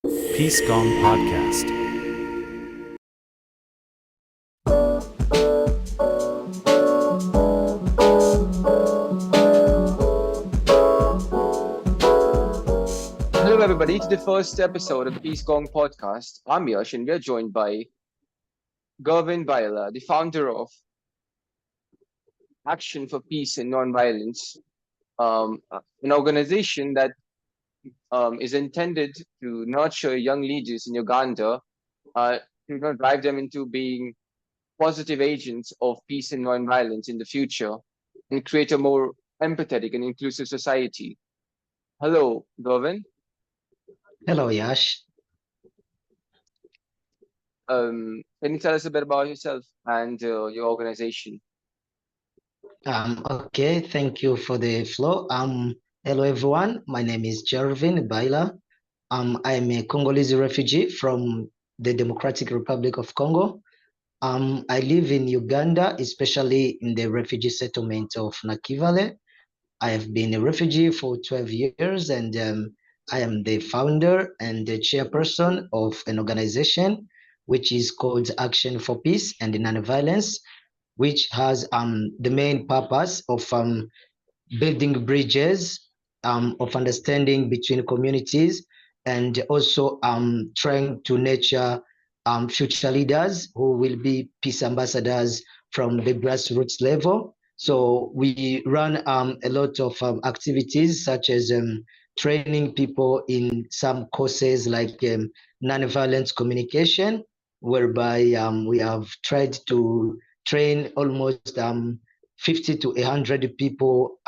Peace Gong Podcast. Hello, everybody, to the first episode of the Peace Gong Podcast. I'm Yash, and we're joined by Gervin Baila, the founder of Action for Peace and Nonviolence, an organization that is intended to nurture young leaders in Uganda, to drive them into being positive agents of peace and nonviolence in the future and create a more empathetic and inclusive society. Hello, Gervin. Hello, Yash. Can you tell us a bit about yourself and your organization? Okay, thank you for the floor. Hello, everyone. My name is Gervin Baila. I am a Congolese refugee from the Democratic Republic of Congo. I live in Uganda, especially in the refugee settlement of Nakivale. I have been a refugee for 12 years, and I am the founder and the chairperson of an organization which is called Action for Peace and Nonviolence, which has the main purpose of building bridges of understanding between communities, and also trying to nurture future leaders who will be peace ambassadors from the grassroots level. So we run a lot of activities such as training people in some courses like nonviolent communication, whereby we have tried to train almost 50 to 100 people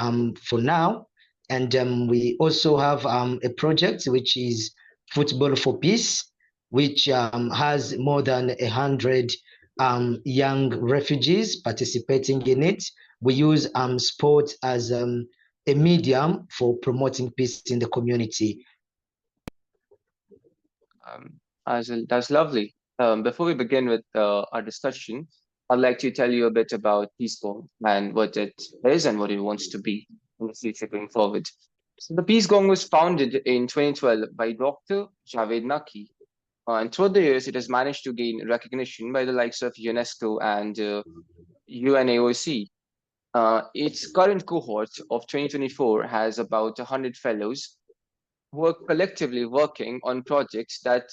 for now. And we also have a project which is Football for Peace, which has more than 100 young refugees participating in it. We use sport as a medium for promoting peace in the community. That's lovely. Before we begin with our discussion, I'd like to tell you a bit about Peace Gong and what it is and what it wants to be in the future going forward. So the Peace Gong was founded in 2012 by Dr. Javed Naki. And throughout the years, it has managed to gain recognition by the likes of UNESCO and UNAOC. Its current cohort of 2024 has about 100 fellows who are collectively working on projects that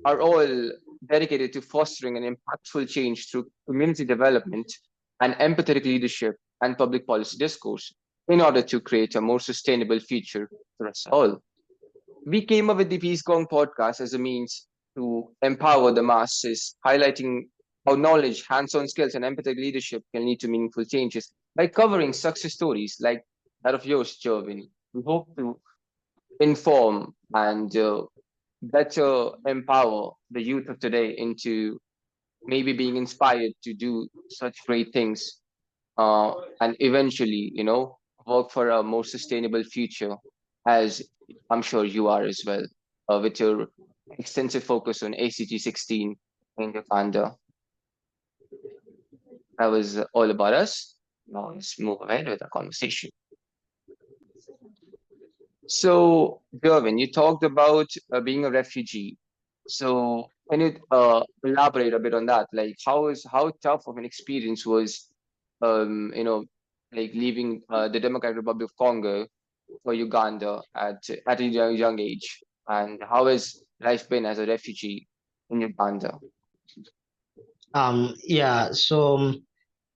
are all dedicated to fostering an impactful change through community development and empathetic leadership and public policy discourse in order to create a more sustainable future for us all. We came up with the Peace Gong podcast as a means to empower the masses, highlighting how knowledge, hands-on skills, and empathetic leadership can lead to meaningful changes by covering success stories like that of yours, Gervin. We hope to inform and better empower the youth of today into maybe being inspired to do such great things and eventually, work for a more sustainable future, as I'm sure you are as well, with your extensive focus on ACG 16 in Uganda. That was all about us. Now let's move ahead with the conversation. So, Gervin, you talked about being a refugee. So, can you elaborate a bit on that? Like, how tough of an experience was, um, you know, like leaving the Democratic Republic of Congo for Uganda at a young age, and how has life been as a refugee in Uganda? Yeah, so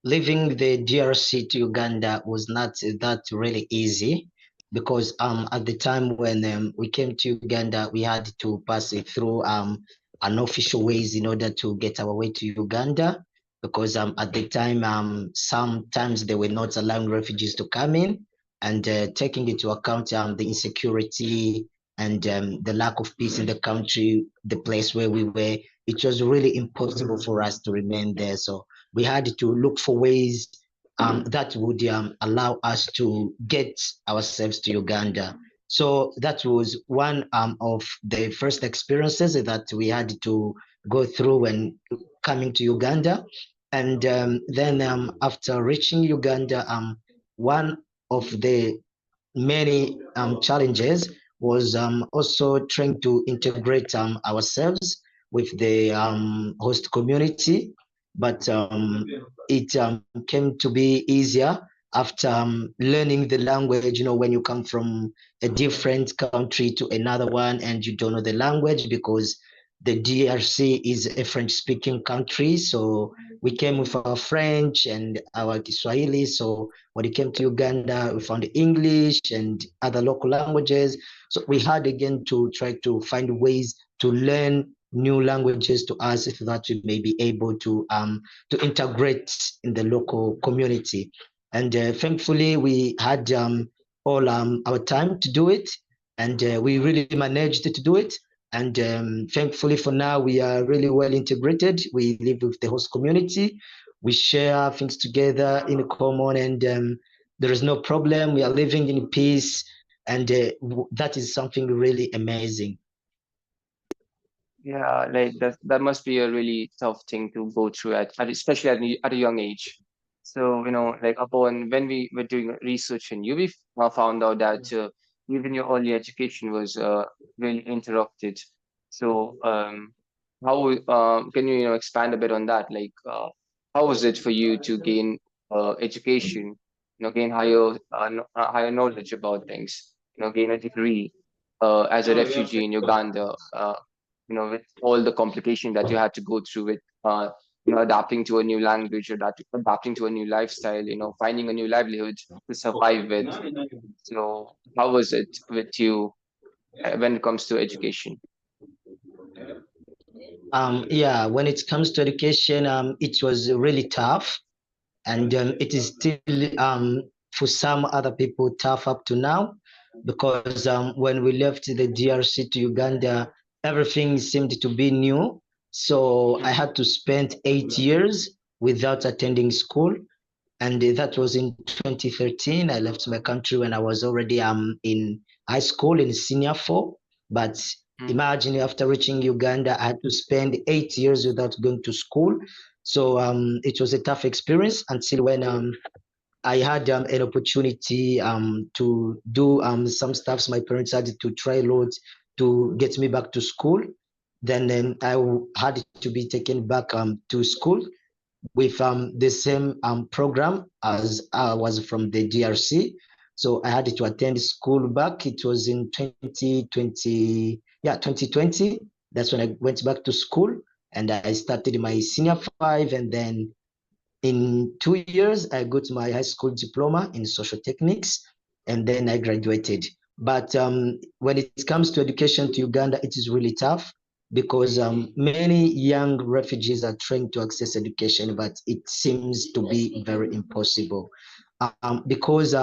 leaving the DRC to Uganda was not that really easy, because at the time when we came to Uganda, we had to pass it through unofficial ways in order to get our way to Uganda, because at the time sometimes they were not allowing refugees to come in, and taking into account the insecurity and the lack of peace in the country, the place where we were, it was really impossible for us to remain there. So we had to look for ways that would allow us to get ourselves to Uganda. So that was one of the first experiences that we had to go through when coming to Uganda. And then after reaching Uganda, one of the many challenges was also trying to integrate ourselves with the host community, but it came to be easier after learning the language. When you come from a different country to another one and you don't know the language, because the DRC is a French-speaking country, so we came with our French and our Kiswahili. So when it came to Uganda, we found English and other local languages. So we had again to try to find ways to learn new languages to us so that we may be able to integrate in the local community. And thankfully, we had all our time to do it, and we really managed to do it. And thankfully, for now, we are really well integrated. We live with the host community. We share things together in common, and there is no problem. We are living in peace, and that is something really amazing. Yeah, like that must be a really tough thing to go through especially at a young age. So, like upon when we were doing research in you, we found out that even your early education was really interrupted. So, how can you, expand a bit on that? Like, how was it for you to gain education, gain higher knowledge about things, gain a degree as a refugee in Uganda? With all the complication that you had to go through with, adapting to a new language, or adapting to a new lifestyle, finding a new livelihood to survive with. So, how was it with you when it comes to education? Yeah, when it comes to education, it was really tough, and it is still for some other people tough up to now, because when we left the DRC to Uganda, everything seemed to be new. So I had to spend 8 years without attending school, and that was in 2013. I left my country when I was already in high school in senior four. But Mm. imagine, after reaching Uganda, I had to spend 8 years without going to school. So it was a tough experience until when I had an opportunity to do some stuffs. My parents had to try loads to get me back to school. Then had to be taken back to school with the same program as I was from the DRC. So I had to attend school back. It was in 2020. Yeah, 2020. That's when I went back to school, and I started my senior five. And then in 2 years, I got my high school diploma in social techniques, and then I graduated. But when it comes to education to Uganda, it is really tough, because many young refugees are trying to access education, but it seems to be very impossible, because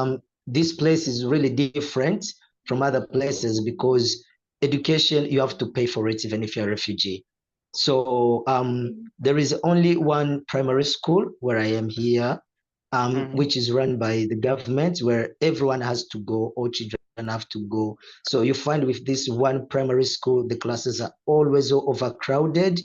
this place is really different from other places, because education, you have to pay for it even if you're a refugee. So there is only one primary school where I am here, Mm-hmm. which is run by the government, where everyone has to go, all children have to go. So you find with this one primary school, the classes are always overcrowded,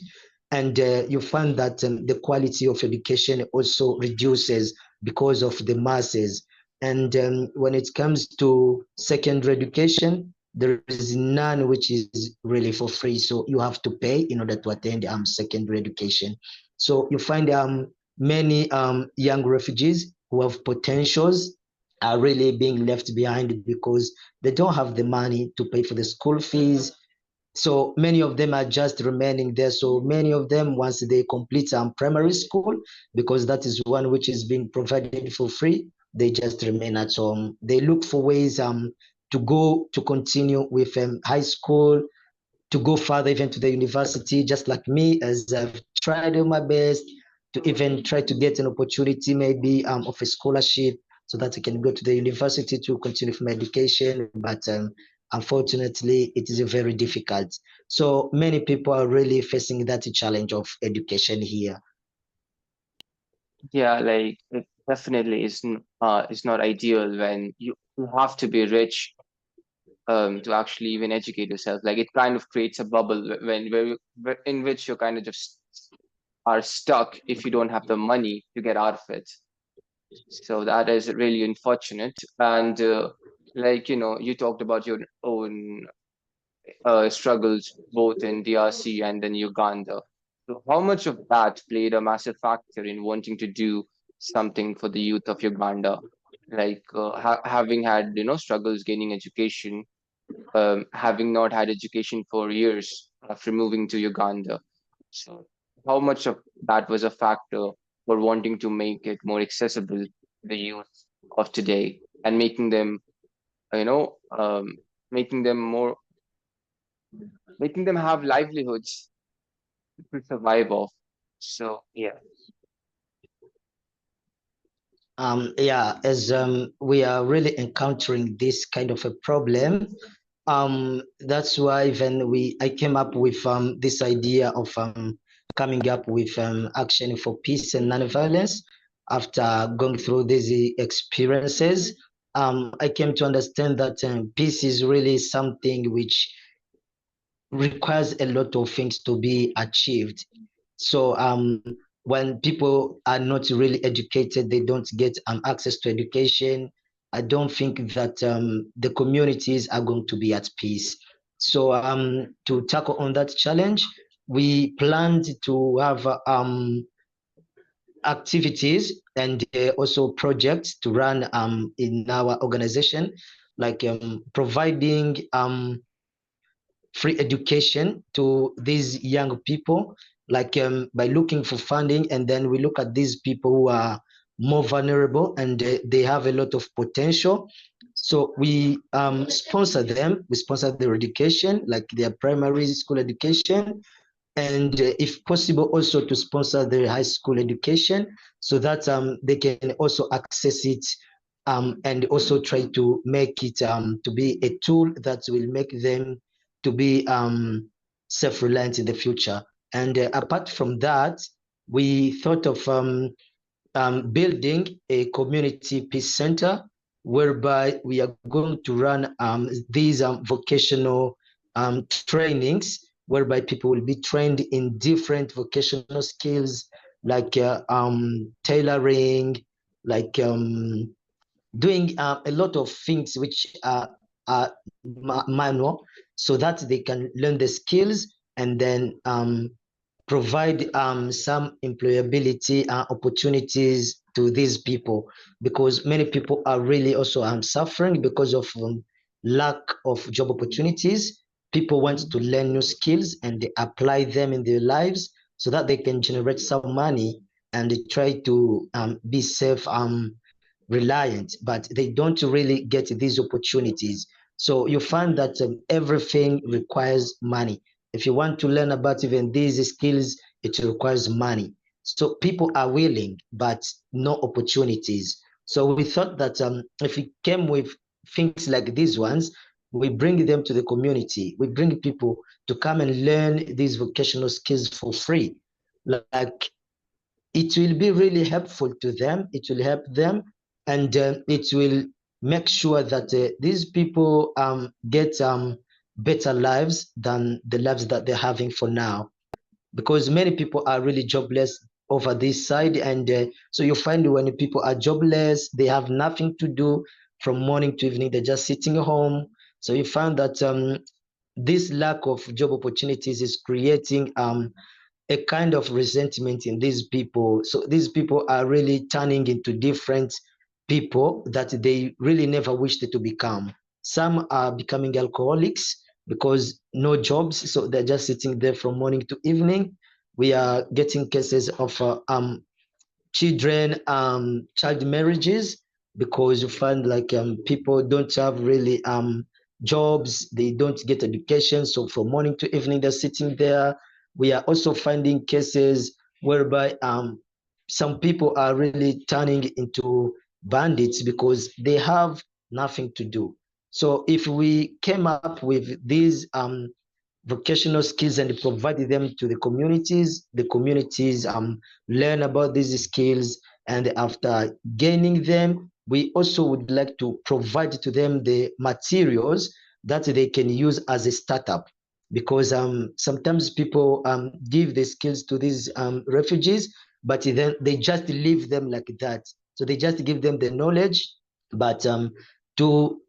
and you find that the quality of education also reduces because of the masses. And when it comes to secondary education, there is none which is really for free. So you have to pay in order to attend secondary education. So you find many young refugees who have potentials are really being left behind, because they don't have the money to pay for the school fees. So many of them are just remaining there. So many of them, once they complete primary school, because that is one which is being provided for free, they just remain at home. They look for ways to continue with high school, to go further, even to the university, just like me, as I've tried my best to even try to get an opportunity, maybe of a scholarship, so that I can go to the university to continue with my education. But unfortunately, it is very difficult. So many people are really facing that challenge of education here. Yeah, like it definitely is not ideal when you have to be rich to actually even educate yourself. Like it kind of creates a bubble in which you kind of just are stuck if you don't have the money to get out of it. So that is really unfortunate. And Like, you talked about your own struggles both in DRC and then Uganda. So how much of that played a massive factor in wanting to do something for the youth of Uganda? Like having had, struggles gaining education, having not had education for years after moving to Uganda. So how much of that was a factor for wanting to make it more accessible to the youth of today and you know, um, making them more, making them have livelihoods to survive off. So yeah. Yeah, as we are really encountering this kind of a problem, that's why I came up with this idea of coming up with action for peace and nonviolence. After going through these experiences, I came to understand that peace is really something which requires a lot of things to be achieved. So when people are not really educated, they don't get access to education. I don't think that the communities are going to be at peace. So to tackle on that challenge, we planned to have activities and also projects to run in our organization, like providing free education to these young people, like by looking for funding, and then we look at these people who are more vulnerable and they have a lot of potential. So we sponsor them. We sponsor their education, like their primary school education, and if possible also to sponsor their high school education so that they can also access it, and also try to make it to be a tool that will make them to be self-reliant in the future. And apart from that, we thought of building a community peace center whereby we are going to run these vocational trainings, whereby people will be trained in different vocational skills like tailoring, like doing a lot of things which are manual, so that they can learn the skills and then provide some employability opportunities to these people, because many people are really also suffering because of lack of job opportunities. People want to learn new skills and they apply them in their lives so that they can generate some money and they try to be self reliant, but they don't really get these opportunities. So you find that everything requires money. If you want to learn about even these skills, it requires money. So people are willing, but no opportunities. So we thought that if we came with things like these ones, we bring them to the community. We bring people to come and learn these vocational skills for free. Like, it will be really helpful to them. It will help them, and it will make sure that these people get better lives than the lives that they're having for now, because many people are really jobless over this side. And so you find when people are jobless, they have nothing to do from morning to evening. They're just sitting home. So you find that this lack of job opportunities is creating a kind of resentment in these people. So these people are really turning into different people that they really never wished to become. Some are becoming alcoholics because no jobs, so they're just sitting there from morning to evening. We are getting cases of child marriages, because you find like people don't have really jobs, they don't get education, so from morning to evening they're sitting there. We are also finding cases whereby some people are really turning into bandits because they have nothing to do. So if we came up with these vocational skills and provide them to the communities learn about these skills, and after gaining them, we also would like to provide to them the materials that they can use as a startup, because sometimes people give the skills to these refugees, but then they just leave them like that. So they just give them the knowledge, but to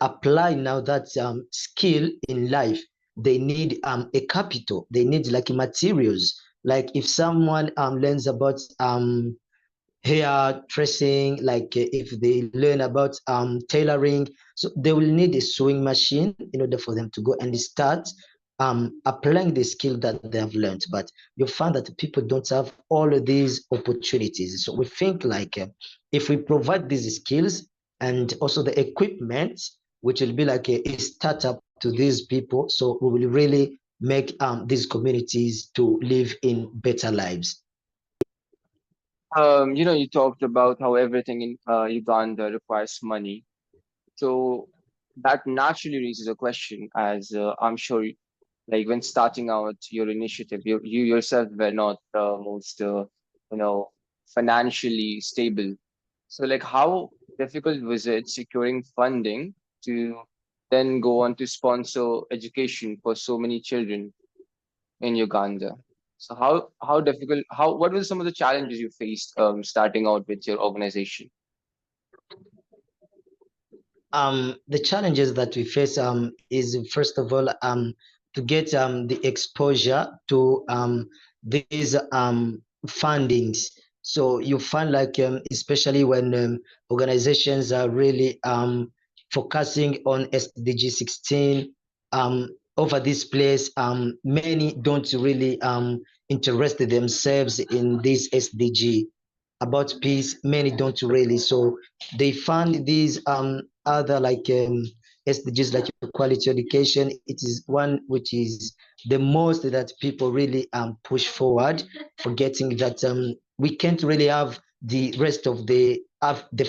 apply now that skill in life, they need a capital. They need like materials. Like if someone learns about hair tracing, like if they learn about tailoring, so they will need a sewing machine in order for them to go and start applying the skill that they have learned. But you find that people don't have all of these opportunities. So we think like if we provide these skills and also the equipment, which will be like a startup to these people, so we will really make these communities to live in better lives. You talked about how everything in Uganda requires money. So that naturally raises a question, as I'm sure, like when starting out your initiative, you yourself were not the most, you know, financially stable. So, like, how difficult was it securing funding to then go on to sponsor education for so many children in Uganda? So, how difficult? What were some of the challenges you faced starting out with your organization? The challenges that we face is first of all to get the exposure to these fundings. So you find like especially when organizations are really focusing on SDG 16 over this place, many don't really interest themselves in this SDG about peace. Many don't really. So they fund these other like SDGs like quality education. It is one which is the most that people really push forward, forgetting that we can't really have the rest of the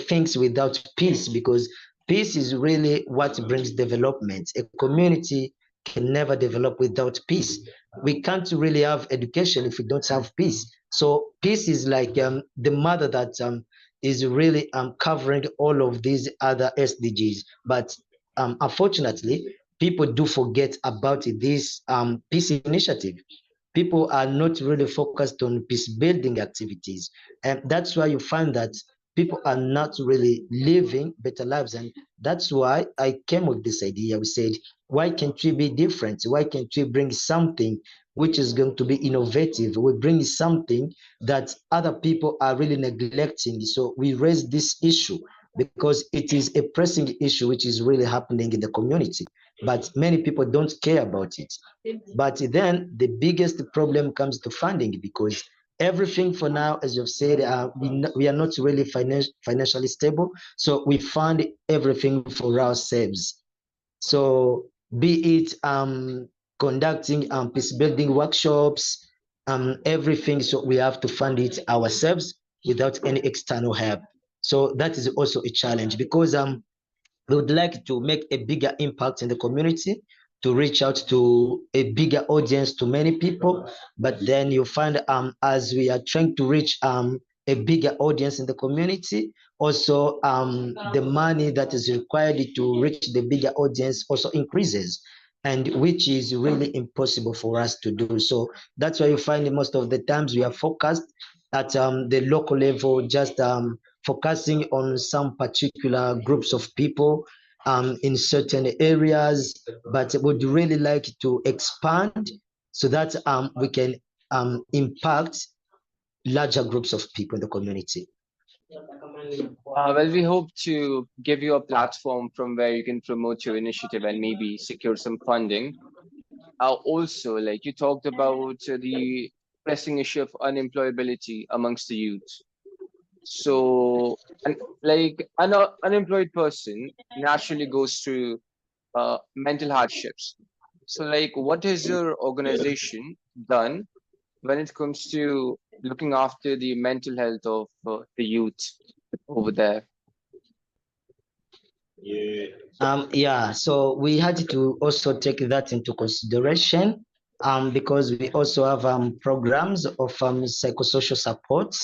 things without peace, because peace is really what brings development. A community can never develop without peace. We can't really have education if we don't have peace. So peace is like the mother that is really covering all of these other SDGs. But unfortunately, people do forget about this peace initiative. People are not really focused on peace building activities. And that's why you find that people are not really living better lives. And that's why I came with this idea. We said, why can't we be different? Why can't we bring something which is going to be innovative? We bring something that other people are really neglecting. So we raise this issue because it is a pressing issue which is really happening in the community, but many people don't care about it. But then the biggest problem comes to funding, because everything for now, as you've said, we are not really financially stable. So we fund everything for ourselves. So be it conducting peace building workshops, everything. So we have to fund it ourselves without any external help. So that is also a challenge, because we would like to make a bigger impact in the community, to reach out to a bigger audience, to many people. But then you find as we are trying to reach a bigger audience in the community, also the money that is required to reach the bigger audience also increases, and which is really impossible for us to do. So that's why you find most of the times we are focused at the local level, just focusing on some particular groups of people in certain areas, but would really like to expand so that we can impact larger groups of people in the community. Well, we hope to give you a platform from where you can promote your initiative and maybe secure some funding. Also, like you talked about the pressing issue of unemployability amongst the youth. So, like an unemployed person naturally goes through mental hardships. So, like, what has your organization done when it comes to looking after the mental health of the youth over there? Yeah, so we had to also take that into consideration because we also have programs of psychosocial support.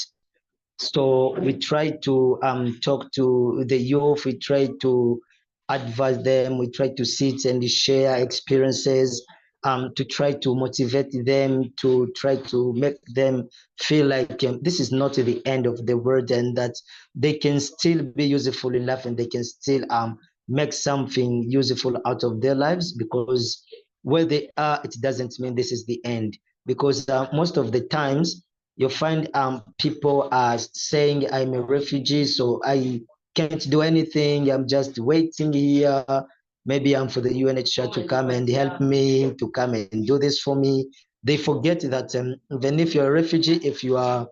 So we try to talk to the youth, we try to advise them, we try to sit and share experiences, to try to motivate them, to try to make them feel like this is not the end of the world, and that they can still be useful in life, and they can still make something useful out of their lives, because where they are, it doesn't mean this is the end. Because most of the times you find people are saying, I'm a refugee, so I can't do anything. I'm just waiting here. Maybe I'm for the UNHCR to come and help me, to come and do this for me. They forget that even if you're a refugee, if you are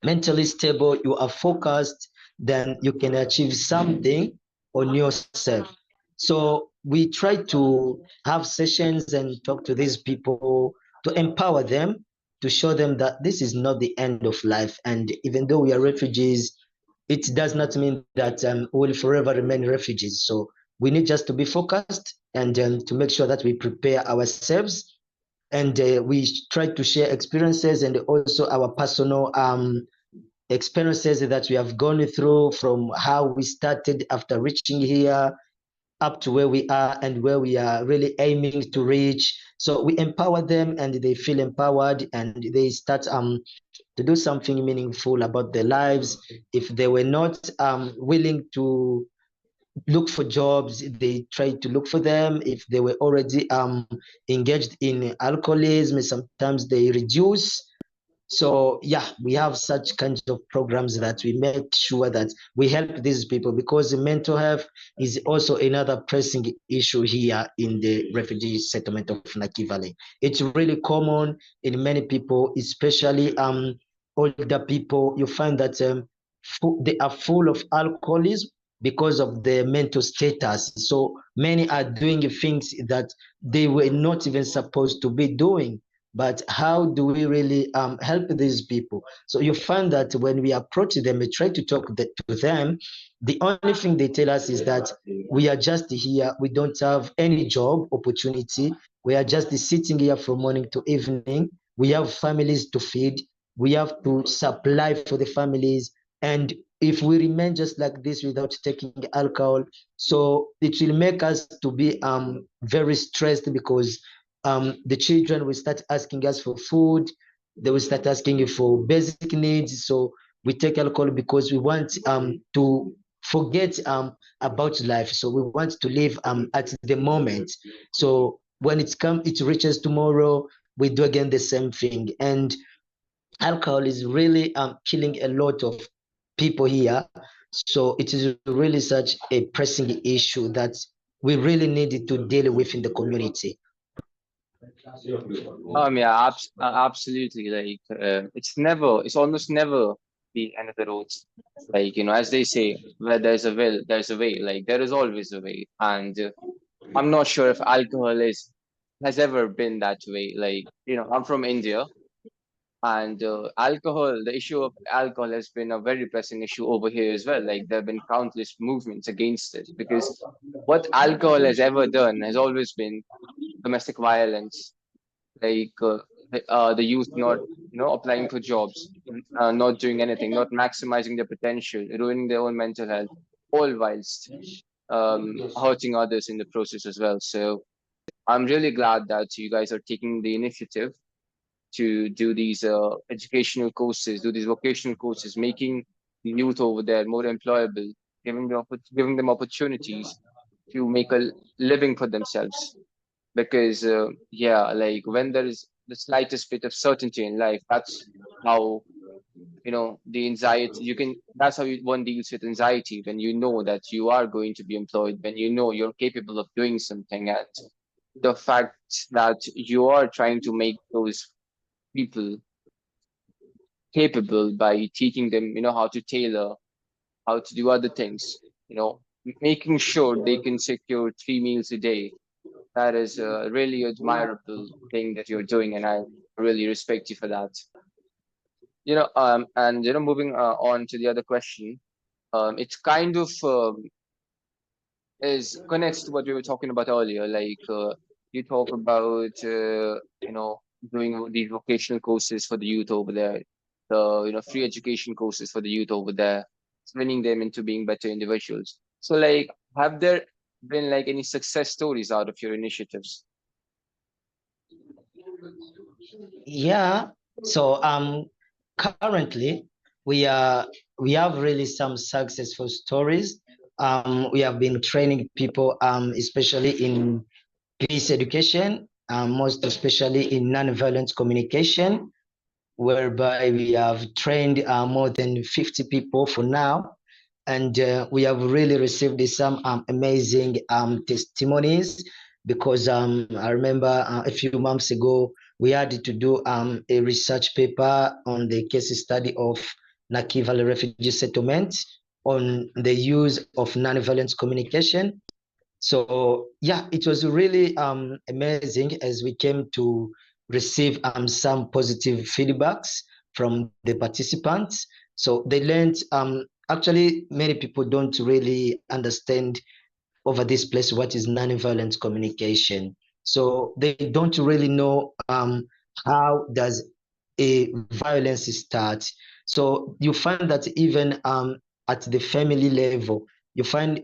mentally stable, you are focused, then you can achieve something on yourself. So we try to have sessions and talk to these people to empower them, to show them that this is not the end of life. And even though we are refugees, it does not mean that we will forever remain refugees. So we need just to be focused and to make sure that we prepare ourselves, and we try to share experiences and also our personal experiences that we have gone through, from how we started after reaching here up to where we are and where we are really aiming to reach. So we empower them and they feel empowered, and they start to do something meaningful about their lives. If they were not willing to look for jobs, they try to look for them. If they were already engaged in alcoholism, sometimes they reduce. So yeah, we have such kinds of programs that we make sure that we help these people, because mental health is also another pressing issue here in the refugee settlement of Naki Valley. It's really common in many people, especially older people. You find that they are full of alcoholism because of their mental status. So many are doing things that they were not even supposed to be doing. But how do we really help these people? So you find that when we approach them, we try to talk to them, the only thing they tell us is that we are just here, we don't have any job opportunity, we are just sitting here from morning to evening, we have families to feed, we have to supply for the families, and if we remain just like this without taking alcohol, so it will make us to be very stressed, because the children will start asking us for food, they will start asking you for basic needs. So we take alcohol because we want to forget about life. So we want to live at the moment. So when it reaches tomorrow, we do again the same thing. And alcohol is really killing a lot of people here. So it is really such a pressing issue that we really need to deal with in the community. Yeah, absolutely. Like, it's almost never the end of the road. Like, as they say, where there's a will, there's a way. Like, there is always a way. And I'm not sure if alcohol has ever been that way. Like, I'm from India, and the issue of alcohol has been a very pressing issue over here as well. Like, there have been countless movements against it, because what alcohol has ever done has always been domestic violence, like the youth not applying for jobs, not doing anything, not maximizing their potential, ruining their own mental health, all whilst hurting others in the process as well. So I'm really glad that you guys are taking the initiative to do these educational courses, do these vocational courses, making the youth over there more employable, giving them opportunities to make a living for themselves. Because yeah, like, when there is the slightest bit of certainty in life, that's how the anxiety you can that's how one deals with anxiety, when you know that you are going to be employed, when you know you're capable of doing something. And the fact that you are trying to make those people capable by teaching them how to tailor, how to do other things, making sure they can secure 3 meals a day, that is a really admirable thing that you're doing, and I really respect you for that. And moving on to the other question, it's kind of is connects to what we were talking about earlier. Like, you talk about doing these vocational courses for the youth over there, the free education courses for the youth over there, training them into being better individuals. So, like, have there been like any success stories out of your initiatives? Yeah. So currently we are we have really some successful stories. we have been training people, especially in peace education, most especially in nonviolent communication, whereby we have trained more than 50 people for now. And we have really received some amazing testimonies because I remember a few months ago, we had to do a research paper on the case study of Nakivale refugee settlement on the use of nonviolent communication. So yeah, it was really amazing as we came to receive some positive feedbacks from the participants. So they learned, actually many people don't really understand over this place what is nonviolent communication. So they don't really know how does a violence start. So you find that even at the family level, you find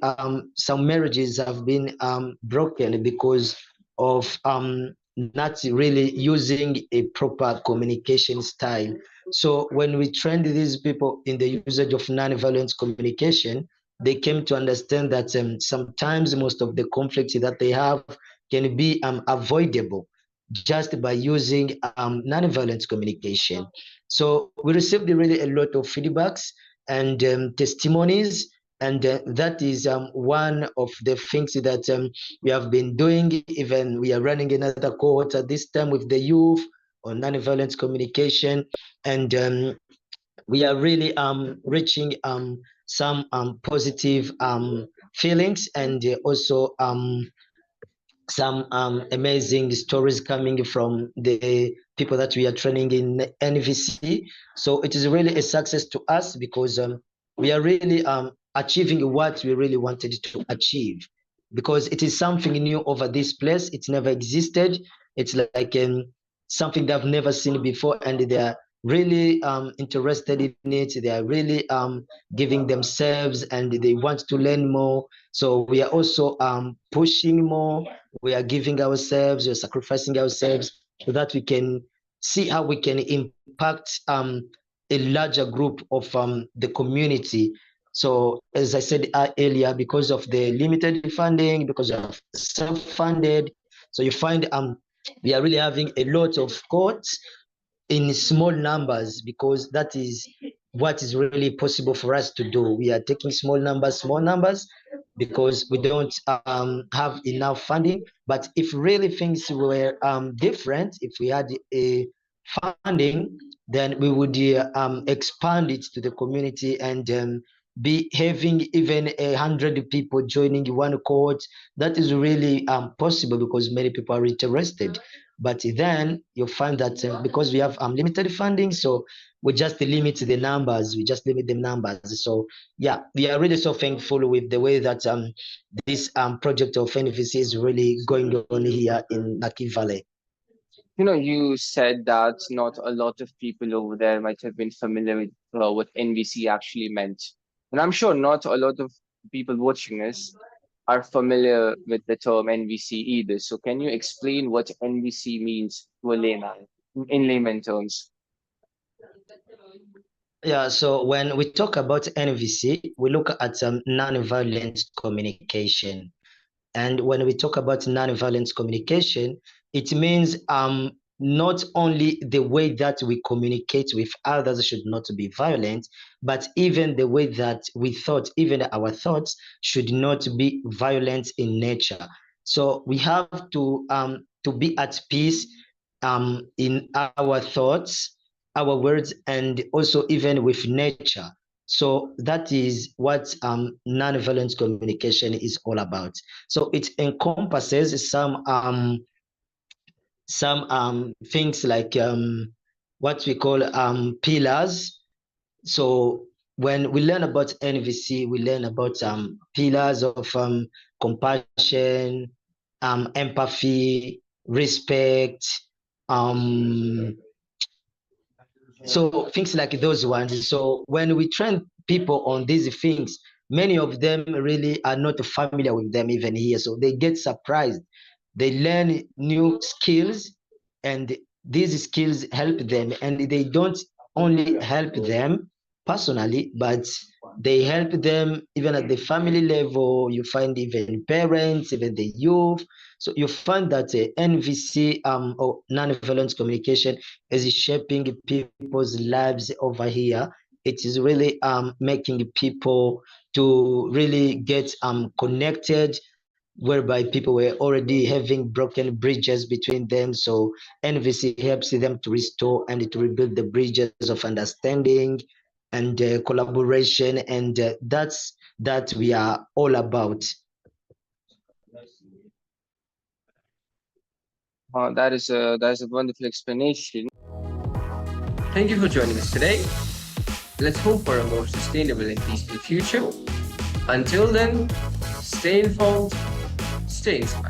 some marriages have been broken because of not really using a proper communication style. So when we trained these people in the usage of nonviolent communication, they came to understand that sometimes most of the conflicts that they have can be avoidable just by using nonviolent communication. So we received really a lot of feedbacks and testimonies, and that is one of the things that we have been doing. Even we are running another cohort at this time with the youth on nonviolent communication, and we are really reaching some positive feelings, and also some amazing stories coming from the people that we are training in NVC. So it is really a success to us because we are really achieving what we really wanted to achieve, because it is something new over this place. It's never existed. It's like something that I've never seen before, and they are really interested in it. They are really giving themselves, and they want to learn more. So we are also pushing more. We are giving ourselves, we're sacrificing ourselves so that we can see how we can impact a larger group of the community. So as I said earlier, because of the limited funding, because of self-funded, so you find we are really having a lot of courts in small numbers, because that is what is really possible for us to do. We are taking small numbers, because we don't have enough funding. But if really things were different, if we had a funding, then we would expand it to the community, and be having even 100 people joining one cohort. That is really possible because many people are interested. But then you find that because we have limited funding, so we just limit the numbers. We just limit the numbers. So yeah, we are really so thankful with the way that this project of NVC is really going on here in Naki Valley. You said that not a lot of people over there might have been familiar with what NVC actually meant. And I'm sure not a lot of people watching us are familiar with the term NVC either. So can you explain what NVC means to a layman in layman terms? Yeah, so when we talk about NVC, we look at non-violent communication. And when we talk about nonviolent communication, it means not only the way that we communicate with others should not be violent, but even the way that we thought, even our thoughts should not be violent in nature. So we have to be at peace in our thoughts, our words, and also even with nature. So that is what nonviolent communication is all about. So it encompasses some things like what we call pillars. So when we learn about NVC, we learn about pillars of compassion, empathy, respect, um, so things like those ones. So when we train people on these things, many of them really are not familiar with them even here. So they get surprised. They learn new skills, and these skills help them. And they don't only help them personally, but They help them even at the family level. You find even parents, even the youth. So you find that NVC or nonviolent communication is shaping people's lives over here. It is really making people to really get connected, whereby people were already having broken bridges between them. So NVC helps them to restore and to rebuild the bridges of understanding and collaboration, and that's that we are all about. That is a wonderful explanation. Thank you for joining us today. Let's hope for a more sustainable and peaceful future. Until then, stay informed, stay inspired.